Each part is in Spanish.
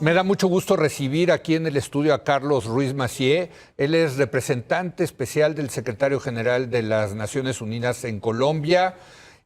Me da mucho gusto recibir aquí en el estudio a Carlos Ruiz Massieu. Él es representante especial del secretario general de las Naciones Unidas en Colombia,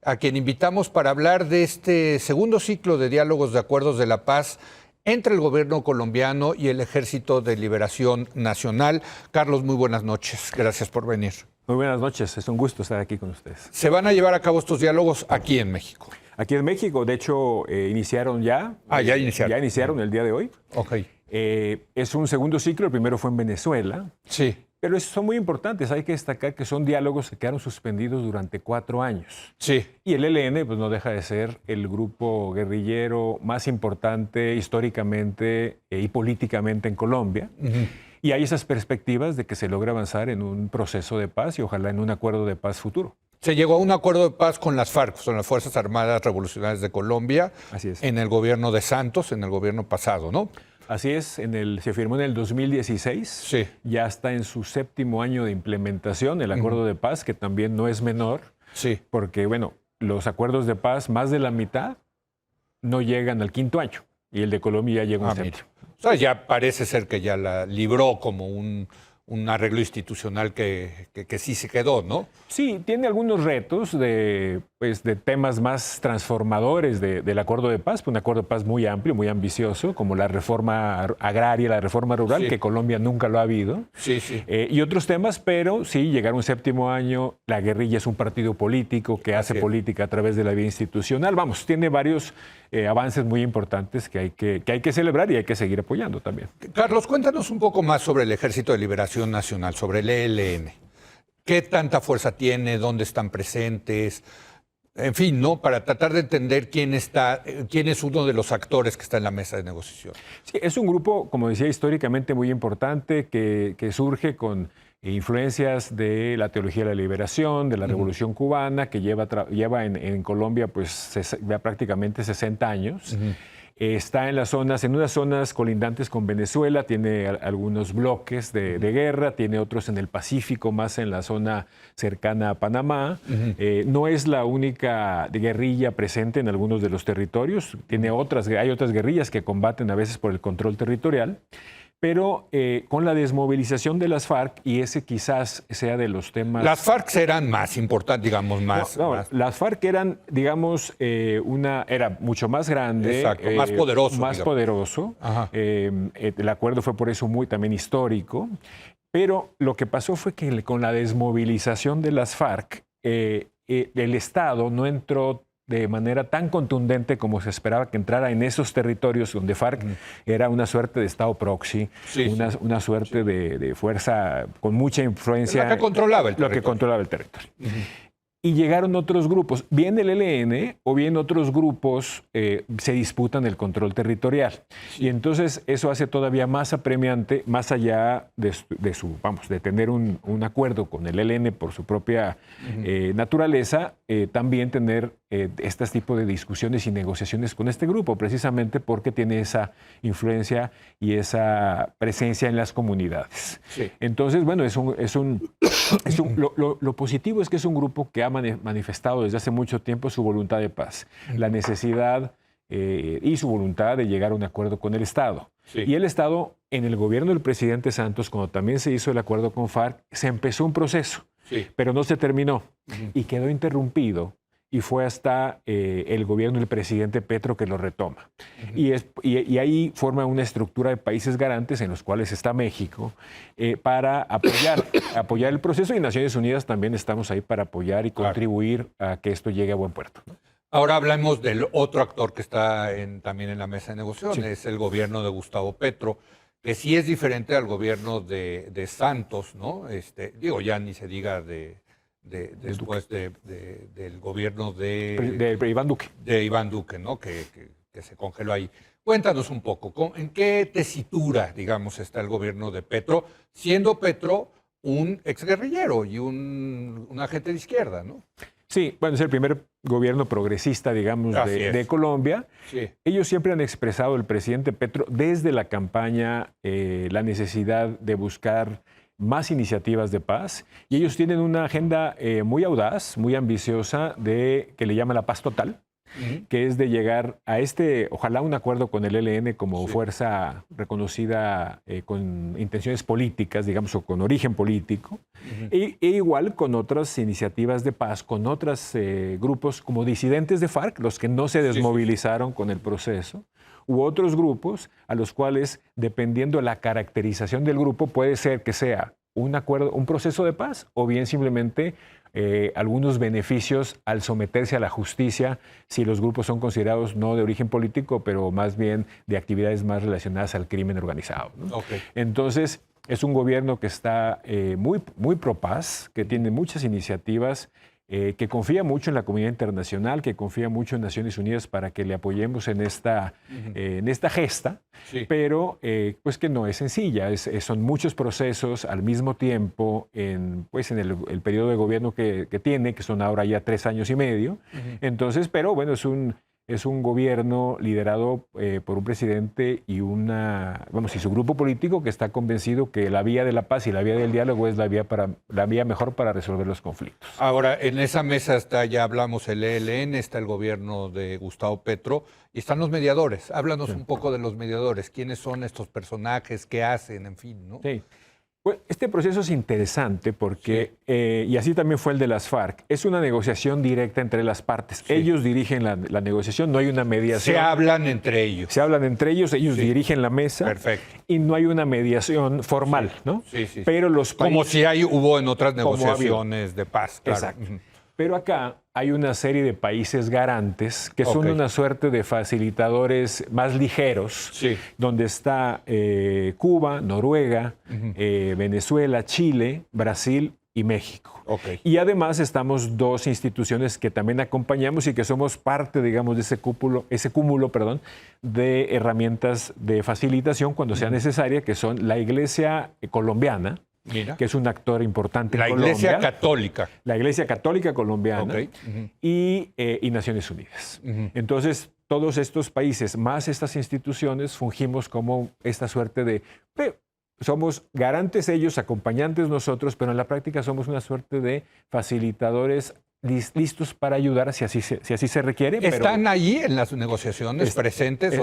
a quien invitamos para hablar de este segundo ciclo de diálogos de acuerdos de la paz entre el gobierno colombiano y el Ejército de Liberación Nacional. Carlos, muy buenas noches. Gracias por venir. Muy buenas noches. Es un gusto estar aquí con ustedes. Se van a llevar a cabo estos diálogos aquí en México. Aquí en México, de hecho, iniciaron ya. Ya iniciaron. Ya iniciaron el día de hoy. Ok. Es un segundo ciclo, el primero fue en Venezuela. Sí. Pero son muy importantes, hay que destacar que son diálogos que quedaron suspendidos durante 4 años. Sí. Y el ELN pues, no deja de ser el grupo guerrillero más importante históricamente y políticamente en Colombia. Y hay esas perspectivas de que se logre avanzar en un proceso de paz y ojalá en un acuerdo de paz futuro. Se llegó a un acuerdo de paz con las FARC, con las Fuerzas Armadas Revolucionarias de Colombia, Así es. en el gobierno de Santos, en el gobierno pasado, ¿no? Así es, se firmó en el 2016, Sí. Ya está en su 7º año de implementación el acuerdo de paz, que también no es menor, Sí. porque bueno, los acuerdos de paz, más de la mitad, no llegan al 5º año, y el de Colombia ya llega a un Mira. 7º. O sea, ya parece ser que ya la libró como un arreglo institucional que sí se quedó, ¿no? Sí, tiene algunos retos de temas más transformadores del acuerdo de paz, un acuerdo de paz muy amplio, muy ambicioso, como la reforma agraria, la reforma rural, Sí. que Colombia nunca lo ha habido. Sí, sí. Y otros temas, pero sí, llegar a un 7º año, la guerrilla es un partido político que hace Así es. política a través de la vía institucional. Vamos, tiene varios avances muy importantes que hay que celebrar y hay que seguir apoyando también. Carlos, cuéntanos un poco más sobre el Ejército de Liberación Nacional, sobre el ELN. ¿Qué tanta fuerza tiene? ¿Dónde están presentes? En fin, ¿no? Para tratar de entender quién es uno de los actores que está en la mesa de negociación. Sí, es un grupo, como decía, históricamente muy importante que surge con influencias de la teología de la liberación, de la Revolución Cubana, que lleva en Colombia pues ya prácticamente 60 años. Está en unas zonas colindantes con Venezuela, tiene algunos bloques de guerra, tiene otros en el Pacífico, más en la zona cercana a Panamá. No es la única guerrilla presente en algunos de los territorios, hay otras guerrillas que combaten a veces por el control territorial. Pero con la desmovilización de las FARC, y ese quizás sea de los temas... Las FARC serán más importantes, digamos, más... Las FARC eran, digamos, era mucho más grande. Exacto, más poderoso. Más digamos. poderoso. El acuerdo fue por eso muy también histórico. Pero lo que pasó fue que con la desmovilización de las FARC, el Estado no entró de manera tan contundente como se esperaba que entrara en esos territorios donde FARC era una suerte de Estado proxy, una suerte de fuerza con mucha influencia. Lo que controlaba el territorio. Y llegaron otros grupos, bien el ELN o bien otros grupos se disputan el control territorial. Y entonces eso hace todavía más apremiante, más allá de tener un acuerdo con el ELN por su propia naturaleza, también tener este tipo de discusiones y negociaciones con este grupo, precisamente porque tiene esa influencia y esa presencia en las comunidades. Sí. Entonces, bueno, lo positivo es que es un grupo que ha manifestado desde hace mucho tiempo su voluntad de paz, la necesidad y su voluntad de llegar a un acuerdo con el Estado. Sí. Y el Estado, en el gobierno del presidente Santos, cuando también se hizo el acuerdo con FARC, se empezó un proceso, pero no se terminó y quedó interrumpido. Y fue hasta el gobierno del presidente Petro que lo retoma. Y ahí forma una estructura de países garantes en los cuales está México para apoyar el proceso, y Naciones Unidas también estamos ahí para apoyar y contribuir a que esto llegue a buen puerto. Ahora hablamos del otro actor que está también en la mesa de negociación, es el gobierno de Gustavo Petro, que sí es diferente al gobierno de Santos, ¿no? Ya ni se diga después del gobierno de Iván Duque. De Iván Duque, ¿no? Que se congeló ahí. Cuéntanos un poco, ¿en qué tesitura, digamos, está el gobierno de Petro, siendo Petro un exguerrillero y un agente de izquierda, ¿no? Sí, bueno, es el primer gobierno progresista, digamos, de Colombia. Sí. Ellos siempre han expresado, el presidente Petro, desde la campaña, la necesidad de buscar más iniciativas de paz, y ellos tienen una agenda muy audaz, muy ambiciosa, que le llama la paz total. que es de llegar a ojalá un acuerdo con el ELN como fuerza reconocida con intenciones políticas, digamos, o con origen político, e igual con otras iniciativas de paz, con otros grupos como disidentes de FARC, los que no se desmovilizaron con el proceso, u otros grupos a los cuales, dependiendo de la caracterización del grupo, puede ser que sea un acuerdo, un proceso de paz, o bien simplemente algunos beneficios al someterse a la justicia si los grupos son considerados no de origen político, pero más bien de actividades más relacionadas al crimen organizado, ¿no? Entonces, es un gobierno que está muy pro paz, que tiene muchas iniciativas, que confía mucho en la comunidad internacional, que confía mucho en Naciones Unidas para que le apoyemos en esta gesta, pero pues que no es sencilla, son muchos procesos al mismo tiempo en el periodo de gobierno que tiene, que son ahora ya 3 años y medio. Entonces, pero bueno, es un gobierno liderado por un presidente y su grupo político que está convencido que la vía de la paz y la vía del diálogo es la vía mejor para resolver los conflictos. Ahora, en esa mesa está, ya hablamos, el ELN, está el gobierno de Gustavo Petro y están los mediadores. Háblanos un poco de los mediadores. ¿Quiénes son estos personajes? ¿Qué hacen? En fin, ¿no? Sí. Pues este proceso es interesante porque, y así también fue el de las FARC, es una negociación directa entre las partes. Ellos dirigen la negociación, no hay una mediación. Se hablan entre ellos. Se hablan entre ellos, ellos dirigen la mesa. Perfecto. Y no hay una mediación formal, ¿no? Pero los países, como si hubo en otras negociaciones de paz. Claro. Exacto. Pero acá hay una serie de países garantes que son una suerte de facilitadores más ligeros, donde está Cuba, Noruega, Venezuela, Chile, Brasil y México. Y además estamos 2 instituciones que también acompañamos y que somos parte, digamos, de ese cúmulo, de herramientas de facilitación cuando sea necesaria, que son la Iglesia colombiana, que es un actor importante en Colombia. La Iglesia Católica. La Iglesia Católica colombiana y Naciones Unidas. Entonces, todos estos países, más estas instituciones, fungimos como esta suerte de... somos garantes ellos, acompañantes nosotros, pero en la práctica somos una suerte de facilitadores listos para ayudar si así se requiere. ¿Están ahí en las negociaciones presentes?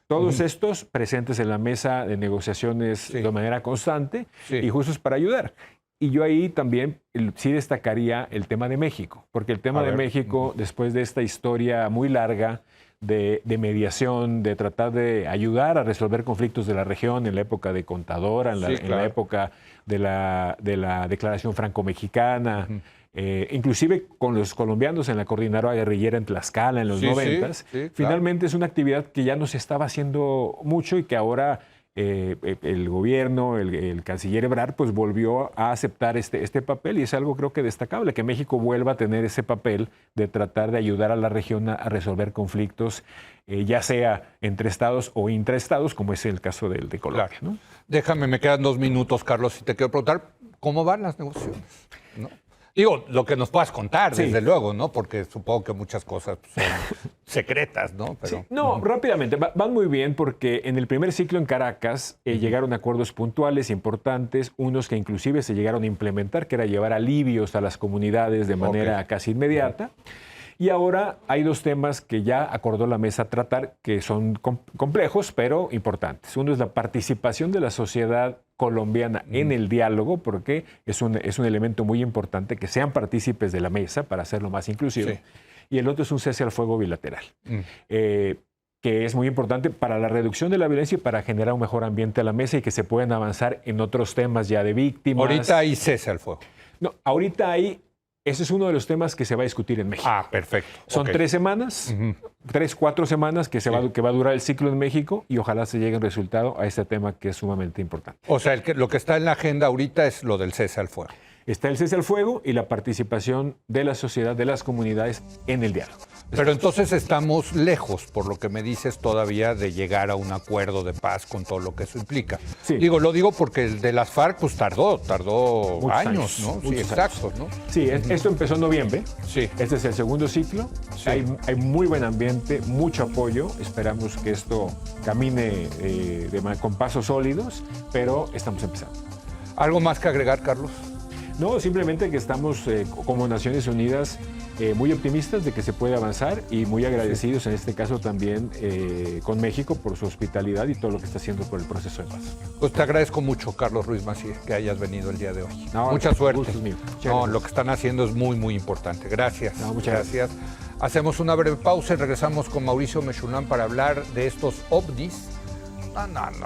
Todos estos presentes en la mesa de negociaciones de manera constante y justos para ayudar. Y yo ahí también sí destacaría el tema de México, porque el tema de México, después de esta historia muy larga de mediación, de tratar de ayudar a resolver conflictos de la región en la época de Contadora, en la época de la Declaración Franco-Mexicana, inclusive con los colombianos en la coordinadora guerrillera en Tlaxcala en los 90s, finalmente es una actividad que ya no se estaba haciendo mucho y que ahora el gobierno, el canciller Ebrard, pues volvió a aceptar este papel y es algo creo que destacable, que México vuelva a tener ese papel de tratar de ayudar a la región a resolver conflictos, ya sea entre estados o intraestados, como es el caso de Colombia. ¿No? Déjame, me quedan 2 minutos, Carlos, y te quiero preguntar, ¿cómo van las negociaciones? ¿No? Digo, lo que nos puedas contar, desde luego, ¿no? Porque supongo que muchas cosas son secretas, ¿no? Pero... No, rápidamente, van muy bien porque en el primer ciclo en Caracas llegaron a acuerdos puntuales, importantes, unos que inclusive se llegaron a implementar, que era llevar alivios a las comunidades de manera casi inmediata. Y ahora hay 2 temas que ya acordó la mesa tratar, que son complejos, pero importantes. Uno es la participación de la sociedad colombiana en el diálogo, porque es un elemento muy importante que sean partícipes de la mesa para hacerlo más inclusivo. Y el otro es un cese al fuego bilateral, que es muy importante para la reducción de la violencia y para generar un mejor ambiente a la mesa y que se puedan avanzar en otros temas ya de víctimas. Ahorita hay cese al fuego. No, ahorita hay... Ese es uno de los temas que se va a discutir en México. Ah, perfecto. Son 3 semanas, 4 semanas que va a durar el ciclo en México y ojalá se llegue el resultado a este tema que es sumamente importante. O sea, lo que está en la agenda ahorita es lo del cese al fuego. Está el cese al fuego y la participación de la sociedad, de las comunidades en el diálogo. Pero entonces estamos lejos, por lo que me dices, todavía de llegar a un acuerdo de paz con todo lo que eso implica. Lo digo porque el de las FARC pues tardó años, ¿no? Sí, exacto, ¿no? Sí, esto empezó en noviembre. Este es el segundo ciclo. Hay muy buen ambiente, mucho apoyo. Esperamos que esto camine con pasos sólidos, pero estamos empezando. ¿Algo más que agregar, Carlos? No, simplemente que estamos como Naciones Unidas muy optimistas de que se puede avanzar y muy agradecidos en este caso también con México por su hospitalidad y todo lo que está haciendo por el proceso de paz. Pues te agradezco mucho, Carlos Ruiz Massieu, que hayas venido el día de hoy. No, mucha suerte. gusto es mío. No, lo que están haciendo es muy, muy importante. Gracias. No, muchas gracias. Hacemos una breve pausa y regresamos con Mauricio Mechoulam para hablar de estos ovnis.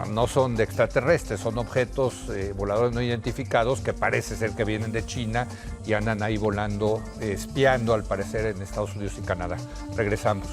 No son de extraterrestres, son objetos voladores no identificados que parece ser que vienen de China y andan ahí volando, espiando al parecer en Estados Unidos y Canadá. Regresamos.